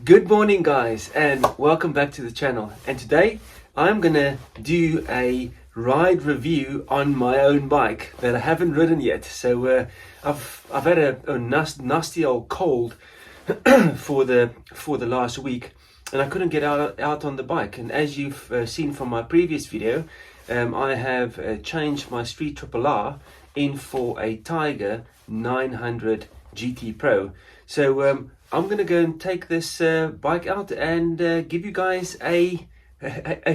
Good morning guys, and welcome back to the channel. And today I'm gonna do a ride review on my own bike that I haven't ridden yet. So I've had a nasty old cold for the last week, and I couldn't get out on the bike. And as you've seen from my previous video, I have changed my Street Triple R in for a Tiger 900 GT Pro. So I'm gonna go and take this bike out and give you guys a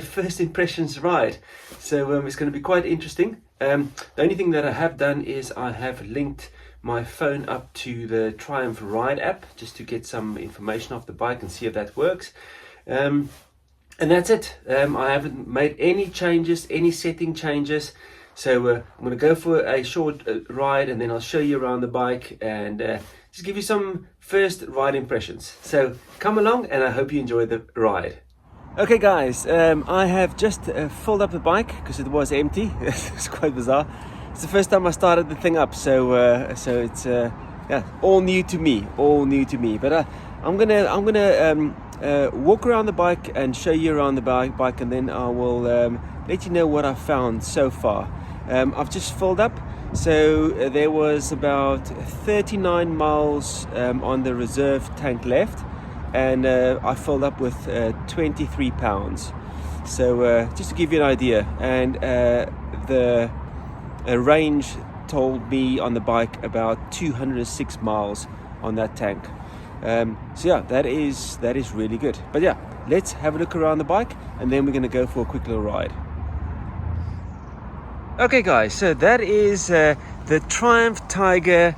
first impressions ride. So it's going to be quite interesting. The only thing that I have done is I have linked my phone up to the Triumph Ride app just to get some information off the bike and see if that works. And that's it. I haven't made any changes, any setting changes. So I'm going to go for a short ride, and then I'll show you around the bike and just give you some first ride impressions. So come along, and I hope you enjoy the ride. Okay guys, I have just filled up the bike because it was empty. It's quite bizarre. It's the first time I started the thing up, so it's yeah, all new to me. But I'm gonna walk around the bike and show you around the bike, and then I will let you know what I've found so far. I've just filled up, so there was about 39 miles on the reserve tank left, and I filled up with 23 pounds. So just to give you an idea, and the range told me on the bike about 206 miles on that tank. So yeah, that is really good. But yeah, let's have a look around the bike, and then we're going to go for a quick little ride. Okay guys, so that is the Triumph Tiger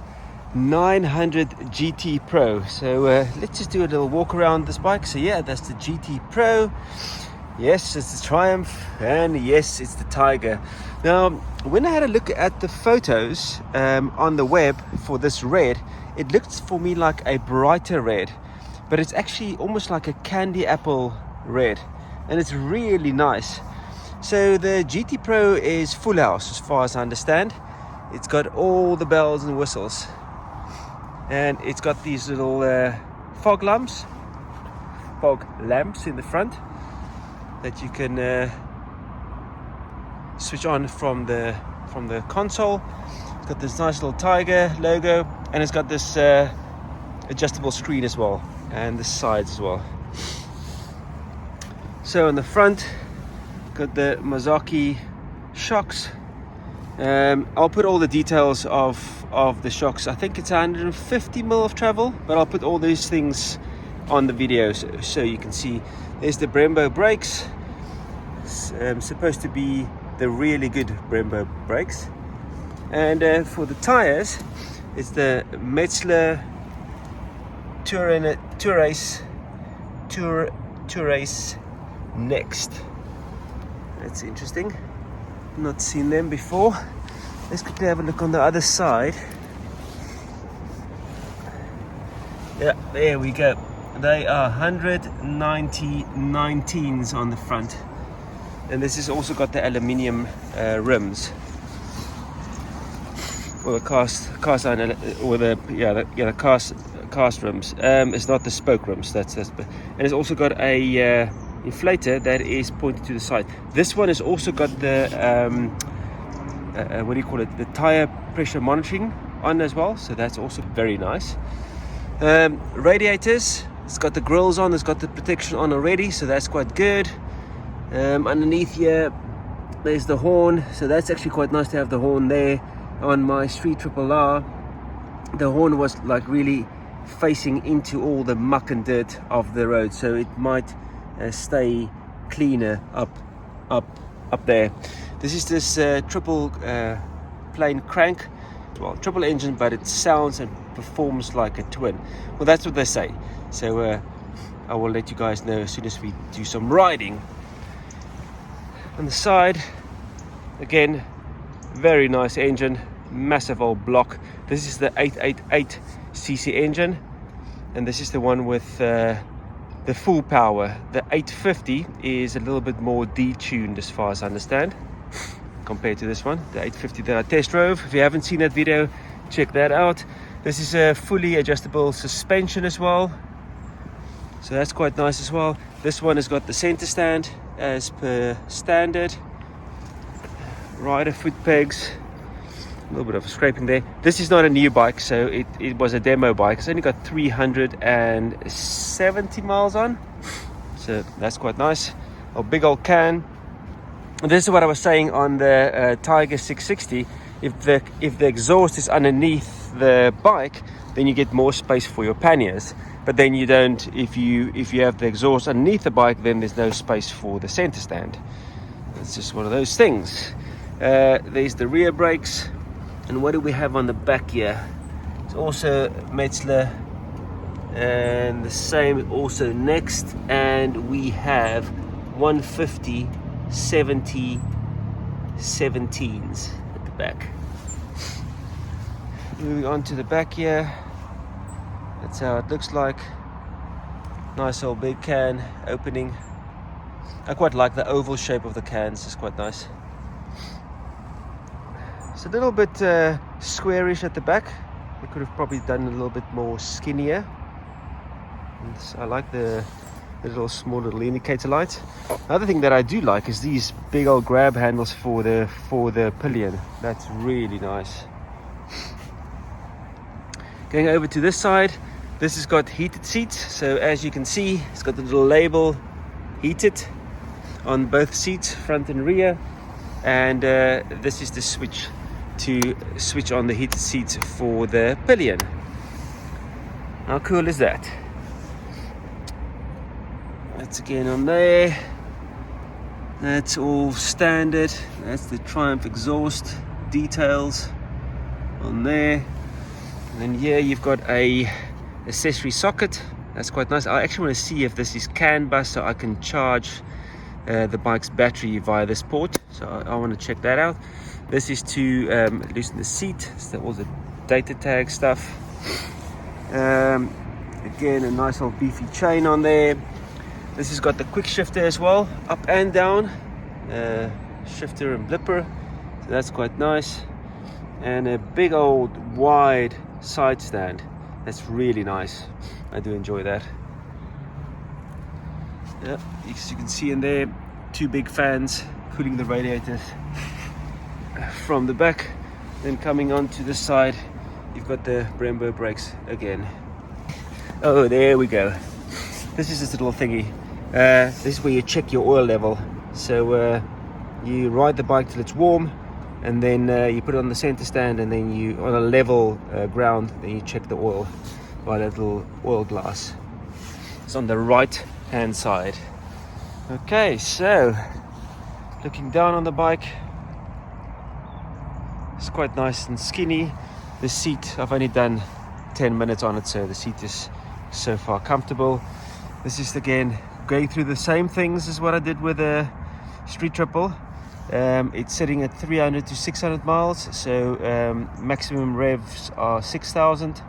900 GT Pro. So let's just do a little walk around this bike. So yeah, that's the GT Pro. Yes, it's the Triumph, and yes, it's the Tiger. Now, when I had a look at the photos on the web for this red, it looked for me like a brighter red, but it's actually almost like a candy apple red, and it's really nice. So the GT Pro is full house as far as I understand. It's got all the bells and whistles, and it's got these little fog lamps in the front that you can switch on from the console. It's got this nice little Tiger logo, and it's got this adjustable screen as well, and the sides as well. So in the front, got the Mazzocchi shocks. I'll put all the details of the shocks. I think it's 150 mil of travel, but I'll put all these things on the video so you can see. There's the Brembo brakes. It's supposed to be the really good Brembo brakes. And for the tires, it's the Metzler Tourace Next. That's interesting. Not seen them before. Let's quickly have a look on the other side. Yeah, there we go. They are 190 19s on the front, and this has also got the aluminium rims, or the cast iron, or the cast rims. It's not the spoke rims. That's and it's also got a inflator that is pointed to the side. This one has also got the what do you call it, the tire pressure monitoring on as well, so that's also very nice. Radiators, it's got the grills on, it's got the protection on already, so that's quite good. Underneath here there's the horn, so that's actually quite nice to have the horn there. On my Street Triple R, the horn was like really facing into all the muck and dirt of the road, so it might stay cleaner up there. This is this triple plane crank, well, triple engine, but it sounds and performs like a twin. Well, that's what they say. So I will let you guys know as soon as we do some riding. On the side, again, very nice engine, massive old block. This is the 888cc engine, and this is the one with the full power. The 850 is a little bit more detuned as far as I understand compared to this one, the 850 that I test drove. If you haven't seen that video, check that out. This is a fully adjustable suspension as well. So that's quite nice as well. This one has got the center stand as per standard. Rider foot pegs. A little bit of scraping there. This is not a new bike, so it was a demo bike. It's only got 370 miles on. So that's quite nice. A big old can. And this is what I was saying on the Tiger 660. If the exhaust is underneath the bike, then you get more space for your panniers. But then you don't. If you have the exhaust underneath the bike, then there's no space for the center stand. It's just one of those things. There's the rear brakes. And what do we have on the back here? It's also Metzler, and the same also next. And we have 150 70 17s at the back. Moving on to the back here, that's how it looks like. Nice old big can opening. I quite like the oval shape of the cans, it's quite nice. It's a little bit squarish at the back. We could have probably done a little bit more skinnier. And I like the small little indicator light. Another thing that I do like is these big old grab handles for the pillion. That's really nice. Going over to this side, this has got heated seats. So as you can see, it's got the little label heated on both seats, front and rear. And this is the switch to switch on the heated seats for the pillion. How cool is that? That's again on there. That's all standard. That's the Triumph exhaust details on there. And then here you've got a accessory socket. That's quite nice. I actually want to see if this is CAN bus, so I can charge the bike's battery via this port. So I want to check that out. This is to loosen the seat. So all the data tag stuff. Again, a nice old beefy chain on there. This has got the quick shifter as well, up and down, shifter and blipper, so that's quite nice. And a big old wide side stand, that's really nice. I do enjoy that. Yeah, as you can see in there, two big fans cooling the radiators from the back. Then coming onto this side, you've got the Brembo brakes again. Oh, there we go. This is this little thingy. This is where you check your oil level. So you ride the bike till it's warm, and then you put it on the center stand, and then you, on a level ground, then you check the oil by that little oil glass. It's on the right hand side. Okay, so looking down on the bike, it's quite nice and skinny. The seat, I've only done 10 minutes on it, so the seat is so far comfortable. This is again going through the same things as what I did with a Street Triple. It's sitting at 300 to 600 miles, so maximum revs are 6,000.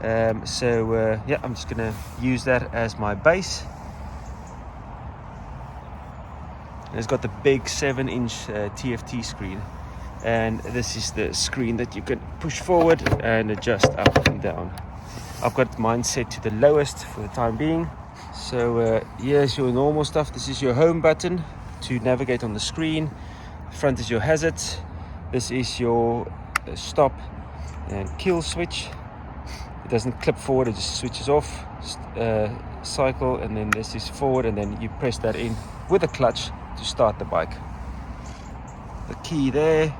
Yeah, I'm just gonna use that as my base. And it's got the big 7-inch TFT screen, and this is the screen that you can push forward and adjust up and down. I've got mine set to the lowest for the time being. So here's your normal stuff. This is your home button to navigate on the screen. Front is your hazards. This is your stop and kill switch. It doesn't clip forward, it just switches off. Cycle, and then this is forward, and then you press that in with a clutch to start the bike. The key there.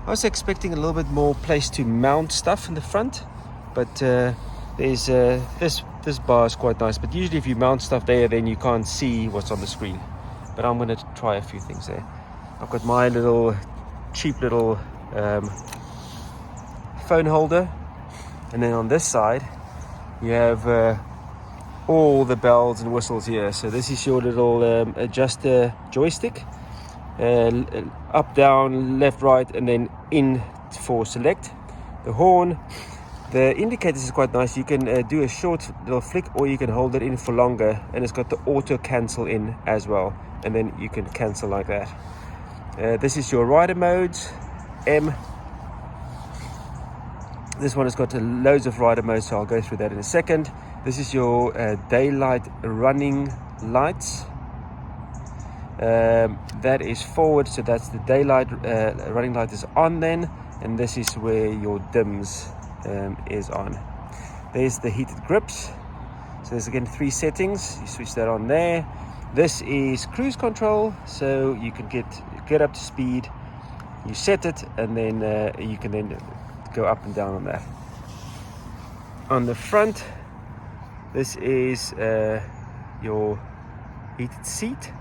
I was expecting a little bit more place to mount stuff in the front, but there's this bar is quite nice, but usually if you mount stuff there, then you can't see what's on the screen. But I'm going to try a few things there. I've got my little cheap little phone holder, and then on this side you have all the bells and whistles here. So this is your little adjuster joystick, up, down, left, right, and then in for select. The horn. The indicators is quite nice. You can do a short little flick, or you can hold it in for longer, and it's got the auto cancel in as well, and then you can cancel like that. This is your rider modes, M. This one has got loads of rider modes, so I'll go through that in a second. This is your daylight running lights. That is forward, so that's the daylight running light is on then, and this is where your dims is on. There's the heated grips. So there's again 3 settings. You switch that on there. This is cruise control, so you can get up to speed. You set it, and then you can then go up and down on that. On the front, this is your heated seat.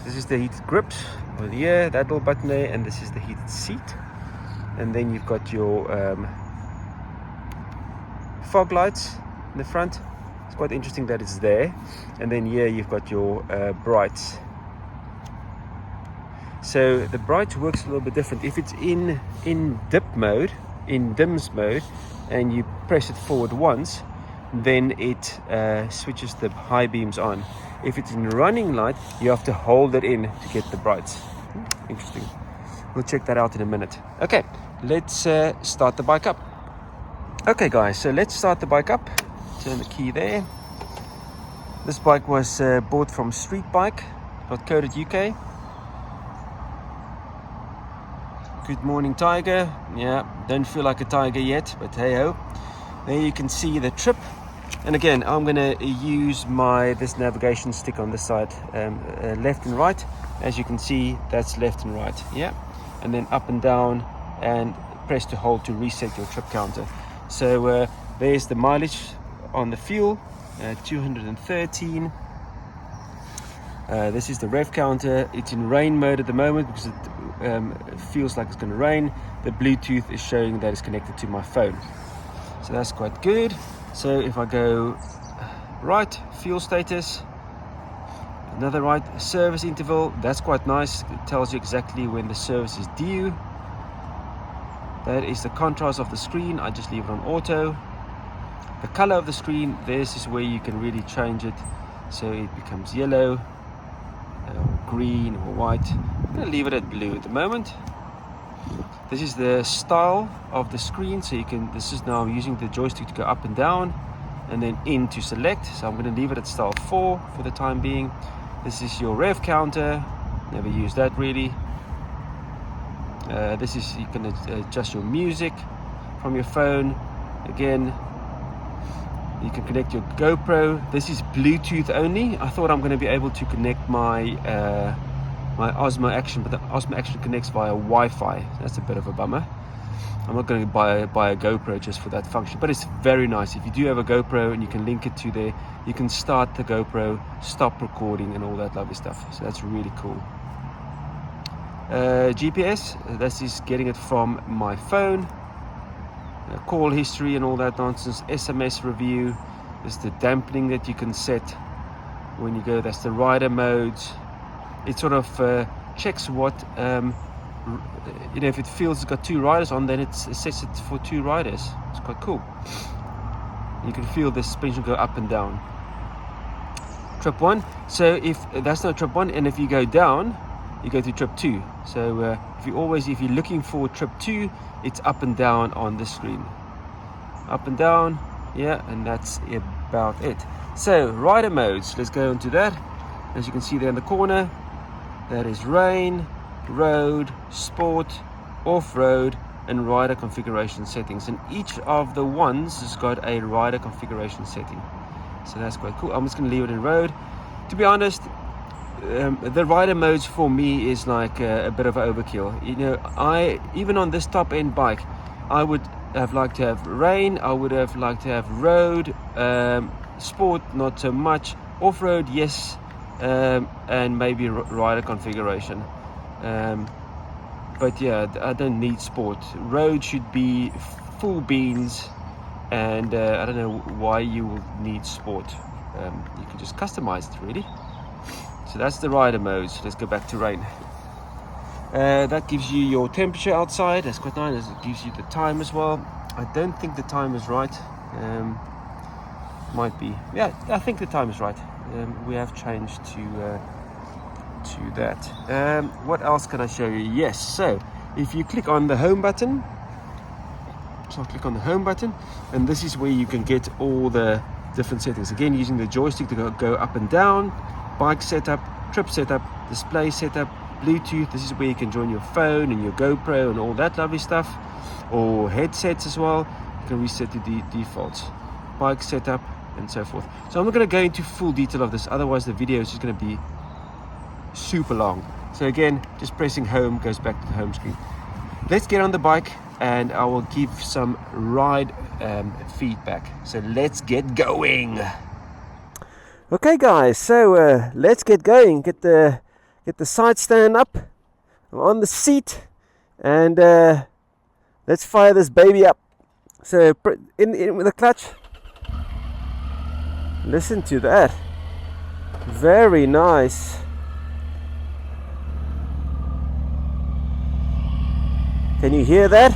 This is the heated grips over here, that little button there, and this is the heated seat. And then you've got your fog lights in the front. It's quite interesting that it's there. And then here you've got your brights. So the bright works a little bit different. If it's in dims mode, and you press it forward once, then it switches the high beams on. If it's in running light, you have to hold it in to get the brights. Interesting. We'll check that out in a minute. Okay, let's start the bike up. Okay guys, so let's start the bike up. Turn the key there. This bike was bought from STREETBIKE.co.uk. Good morning, Tiger. Yeah, don't feel like a tiger yet, but hey ho. There you can see the trip. And again, I'm going to use this navigation stick on this side, left and right. As you can see, that's left and right. Yeah, and then up and down, and press to hold to reset your trip counter. So there's the mileage on the fuel, 213. This is the Rev Counter. It's in rain mode at the moment because it feels like it's going to rain. The Bluetooth is showing that it's connected to my phone, so that's quite good. So if I go right, fuel status, another right, service interval, that's quite nice. It tells you exactly when the service is due. That is the contrast of the screen. I just leave it on auto. The color of the screen, this is where you can really change it, so it becomes yellow, or green, or white. I'm going to leave it at blue at the moment. This is the style of the screen, so this is now I'm using the joystick to go up and down, and then in to select. So I'm going to leave it at style 4 for the time being. This is your Rev Counter. Never use that really. This is, you can adjust your music from your phone. Again, you can connect your GoPro. This is Bluetooth only. I thought I'm going to be able to connect my Osmo Action, but the Osmo Action connects via Wi-Fi. That's a bit of a bummer. I'm not going to buy a GoPro just for that function, but it's very nice. If you do have a GoPro and you can link it to there, you can start the GoPro, stop recording, and all that lovely stuff. So that's really cool. GPS, this is getting it from my phone. Call history and all that nonsense. SMS review. There's the dampening that you can set when you go. That's the rider modes. It sort of checks what if it feels it's got 2 riders on, then it sets it for 2 riders. It's quite cool. You can feel the suspension go up and down. Trip 1. So if that's not trip 1, and if you go down, you go to trip 2. So if you're looking for trip 2, it's up and down on the screen. Up and down, yeah, and that's about it. So rider modes, let's go into that. As you can see there in the corner, that is rain, road, sport, off-road, and rider configuration settings. And each of the ones has got a rider configuration setting. So that's quite cool. I'm just going to leave it in road. To be honest, the rider modes for me is like a bit of overkill. Even on this top end bike, I would have liked to have rain, I would have liked to have road, sport not so much, off-road yes, and maybe rider configuration. But yeah, I don't need sport. Road should be full beans, and I don't know why you will need sport. You can just customize it really. So that's the rider modes. Let's go back to rain. That gives you your temperature outside. That's quite nice. It gives you the time as well. I don't think the time is right. Might be. Yeah, I think the time is right. We have changed to that. What else can I show you? Yes. So if you click on the home button, so I'll click on the home button, and this is where you can get all the different settings. Again, using the joystick to go up and down, bike setup, trip setup, display setup, Bluetooth. This is where you can join your phone and your GoPro and all that lovely stuff, or headsets as well. You can reset to the defaults, bike setup, and so forth. So I'm not going to go into full detail of this, otherwise the video is just going to be super long. So again, just pressing home goes back to the home screen. Let's get on the bike and I will give some ride feedback. So let's get going. Okay guys, so let's get going. Get the side stand up. I'm on the seat, and let's fire this baby up. So in with the clutch. Listen to that. Very nice. Can you hear that?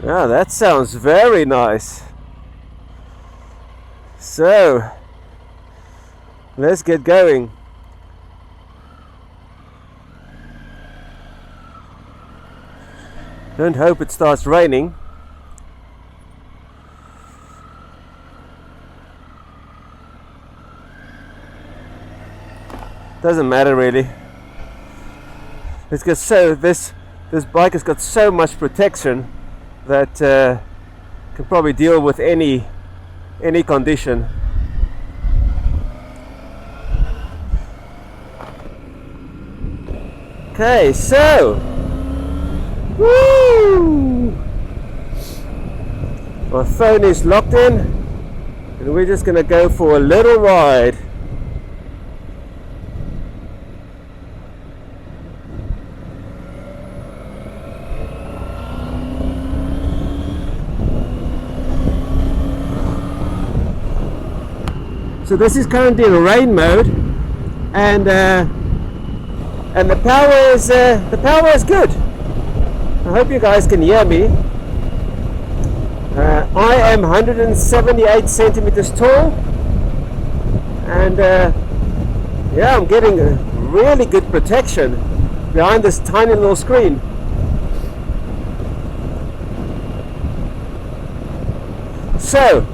Ah, that sounds very nice. So, let's get going. Don't hope it starts raining. Doesn't matter really. It's got this bike has got so much protection that can probably deal with any condition. Okay, so woo! My phone is locked in, and we're just gonna go for a little ride. So this is currently in rain mode, and the power is good. I hope you guys can hear me. I am 178 centimeters tall, and yeah, I'm getting a really good protection behind this tiny little screen. So,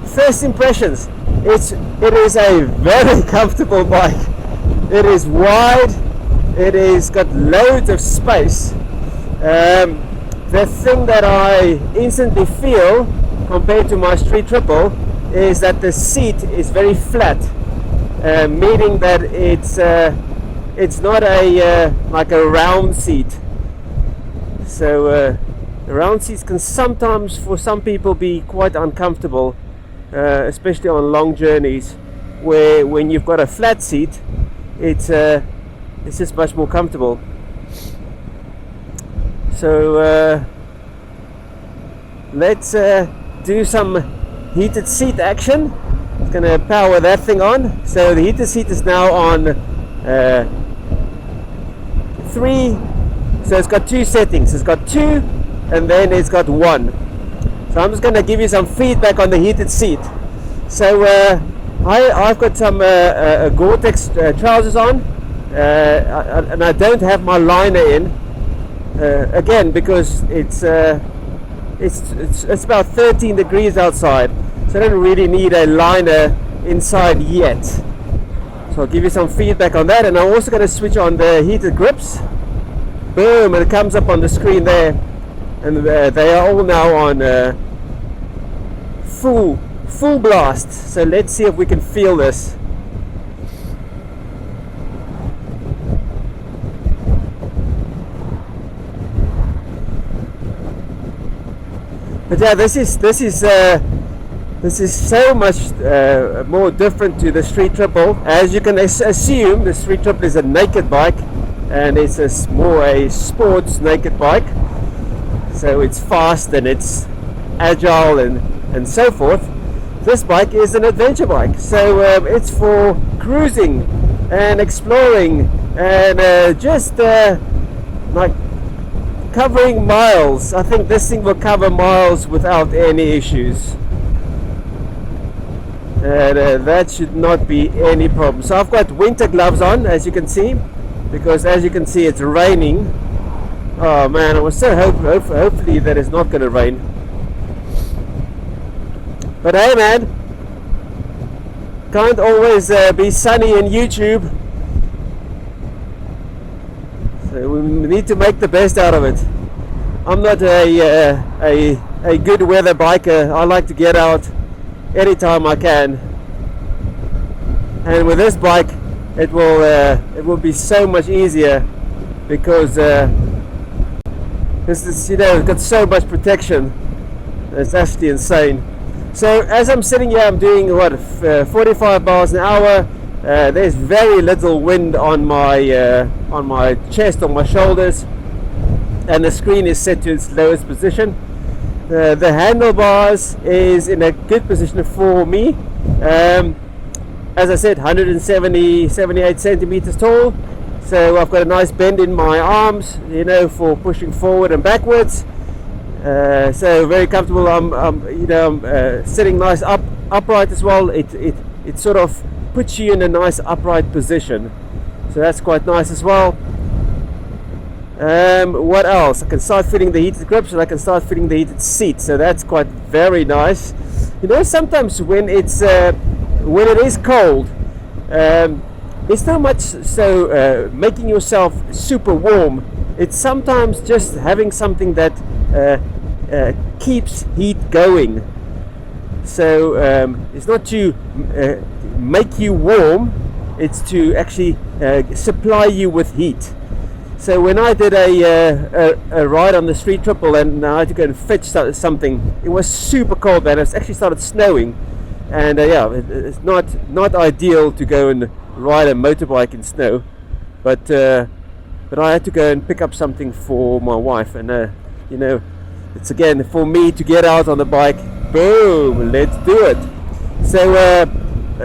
first impressions. It is a very comfortable bike. It is wide. It is got loads of space. The thing that I instantly feel compared to my Street Triple is that the seat is very flat, meaning that it's not like a round seat. So round seats can sometimes, for some people, be quite uncomfortable. Especially on long journeys, where when you've got a flat seat, it's just much more comfortable. So let's do some heated seat action. It's going to power that thing on. So the heated seat is now on 3. So it's got 2 settings. It's got 2, and then it's got 1. So I'm just going to give you some feedback on the heated seat. So I've got some Gore-Tex trousers on, and I don't have my liner in, again because it's about 13 degrees outside, so I don't really need a liner inside yet. So I'll give you some feedback on that, and I'm also going to switch on the heated grips. Boom, and it comes up on the screen there. And they are all now on full blast. So let's see if we can feel this. But yeah, this is so much more different to the Street Triple. As you can assume, the Street Triple is a naked bike, and it's more a sports naked bike. So it's fast and it's agile and so forth. This bike is an adventure bike, so it's for cruising and exploring and just like covering miles. I think this thing will cover miles without any issues, and that should not be any problem. So I've got winter gloves on, as you can see, because as you can see it's raining. Oh man, I was so hopefully that it's not going to rain. But hey man, can't always be sunny in YouTube. So we need to make the best out of it. I'm not a good weather biker. I like to get out anytime I can. And with this bike, it will be so much easier because this is, you know, it's got so much protection. It's actually insane. So as I'm sitting here, I'm doing what, 45 miles an hour. There's very little wind on my chest, on my shoulders, and the screen is set to its lowest position. The handlebars is in a good position for me. As I said, 78 centimeters tall, so I've got a nice bend in my arms, you know, for pushing forward and backwards. So very comfortable. I'm sitting nice upright as well. It sort of puts you in a nice upright position, so that's quite nice as well. What else? I can start fitting the heated grips, and I can start fitting the heated seat, so that's quite very nice. You know, sometimes when it is cold, it's not much so making yourself super warm. It's sometimes just having something that keeps heat going. So it's not to make you warm, it's to actually supply you with heat. So when I did a ride on the Street Triple and I had to go and fetch something, it was super cold, man. It actually started snowing, and yeah, it's not ideal to go and ride a motorbike in snow, but I had to go and pick up something for my wife, and you know, it's again for me to get out on the bike. Boom, let's do it. So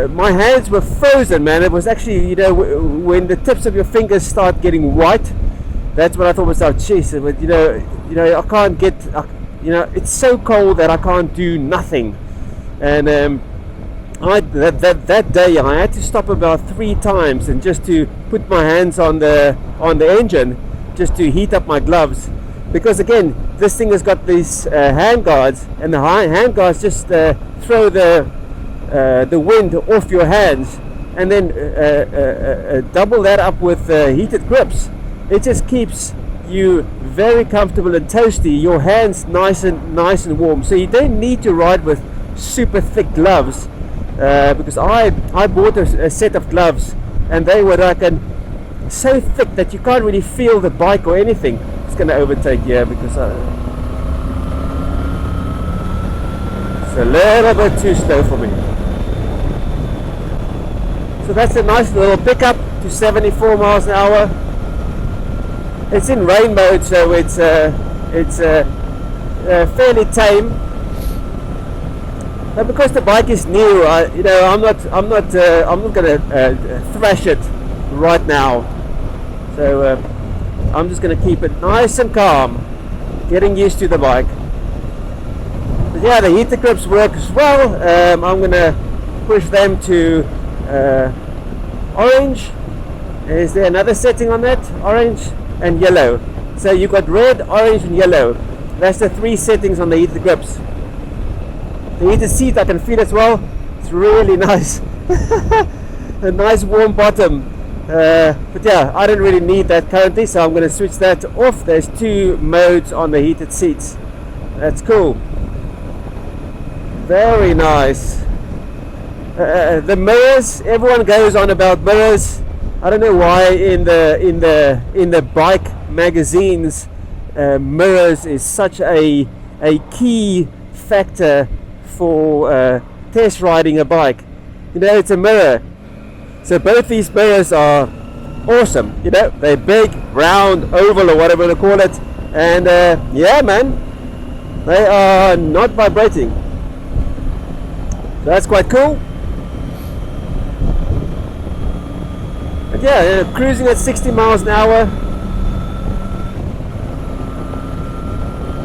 my hands were frozen, man. It was actually, you know, when the tips of your fingers start getting white, that's when I thought myself, jeez, but you know, I can't get, you know, it's so cold that I can't do nothing. And that day I had to stop about 3 times and just to put my hands on the engine, just to heat up my gloves, because again, this thing has got these hand guards, and the hand guards just throw the wind off your hands, and then double that up with heated grips. It just keeps you very comfortable and toasty, your hands nice and warm. So you don't need to ride with super thick gloves, because I bought a set of gloves, and they were like so thick that you can't really feel the bike or anything. It's going to overtake here because it's a little bit too slow for me. So that's a nice little pickup to 74 miles an hour. It's in rain mode, so it's fairly tame. But because the bike is new, I'm not going to thrash it right now. So I'm just going to keep it nice and calm, getting used to the bike. But yeah, the heater grips work as well. I'm going to push them to orange. Is there another setting on that? Orange and yellow. So you've got red, orange and yellow. That's the 3 settings on the heated grips. The heated seat I can feel as well. It's really nice. A nice warm bottom. But yeah, I don't really need that currently, so I'm going to switch that off. There's 2 modes on the heated seats. That's cool. Very nice. The mirrors, everyone goes on about mirrors. I don't know why in the bike magazines mirrors is such a key factor for test riding a bike. You know, it's a mirror. So both these mirrors are awesome. You know, they're big, round, oval, or whatever they call it. And yeah, man, they are not vibrating. So that's quite cool. But yeah, cruising at 60 miles an hour.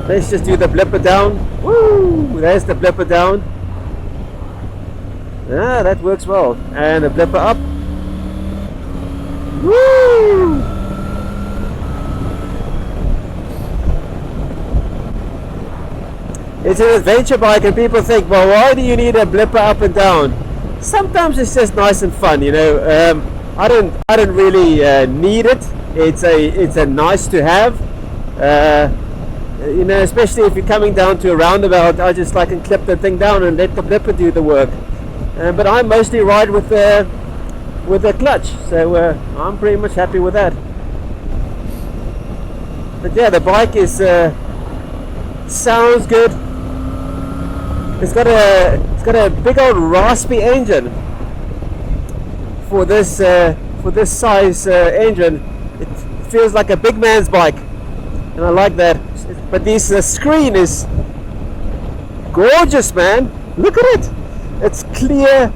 Let's just do the blipper down. Woo! There's the blipper down. Ah, that works well. And the blipper up. Woo! It's an adventure bike, and people think, well, why do you need a blipper up and down? Sometimes it's just nice and fun, you know. I don't really need it. It's a nice to have. You know, especially if you're coming down to a roundabout, I just like and clip the thing down and let the blipper do the work. But I mostly ride with the clutch, so I'm pretty much happy with that. But yeah, the bike is sounds good. It's got a big old raspy engine for this size engine. It feels like a big man's bike, and I like that. But this screen is gorgeous, man. Look at it. It's clear.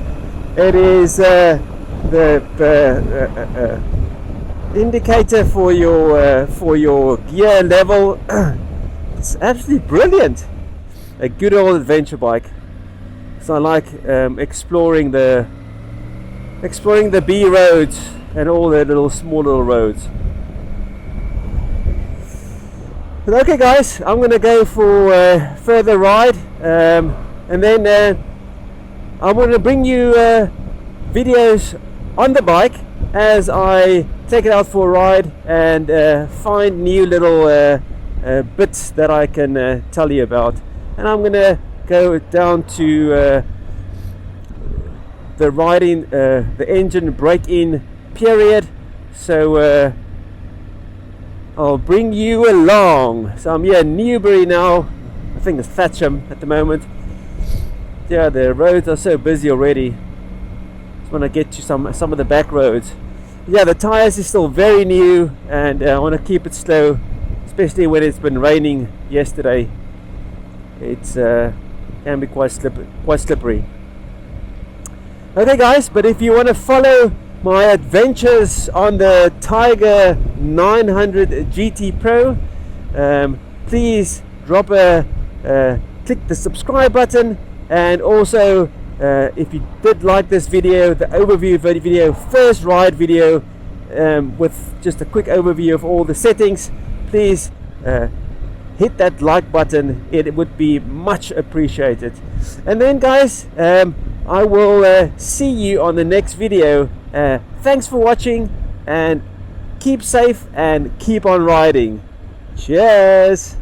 It is the indicator for your gear level. It's absolutely brilliant. A good old adventure bike. So I like exploring the B roads and all the small little roads. But okay, guys, I'm gonna go for a further ride, and then I'm gonna bring you videos on the bike as I take it out for a ride and find new little bits that I can tell you about. And I'm gonna go down to the riding, the engine break-in period, so I'll bring you along. So I'm here in Newbury now. I think it's Thatcham at the moment. Yeah, the roads are so busy already. Just want to get to some of the back roads. Yeah, the tires is still very new, and I want to keep it slow, especially when it's been raining yesterday. It's can be quite slippery. Okay, guys, but if you want to follow my adventures on the Tiger 900 GT Pro, please drop click the subscribe button, and also if you did like this video, the overview video, first ride video, with just a quick overview of all the settings, please hit that like button. It would be much appreciated. And then, guys, I will see you on the next video. Thanks for watching, and keep safe and keep on riding. Cheers.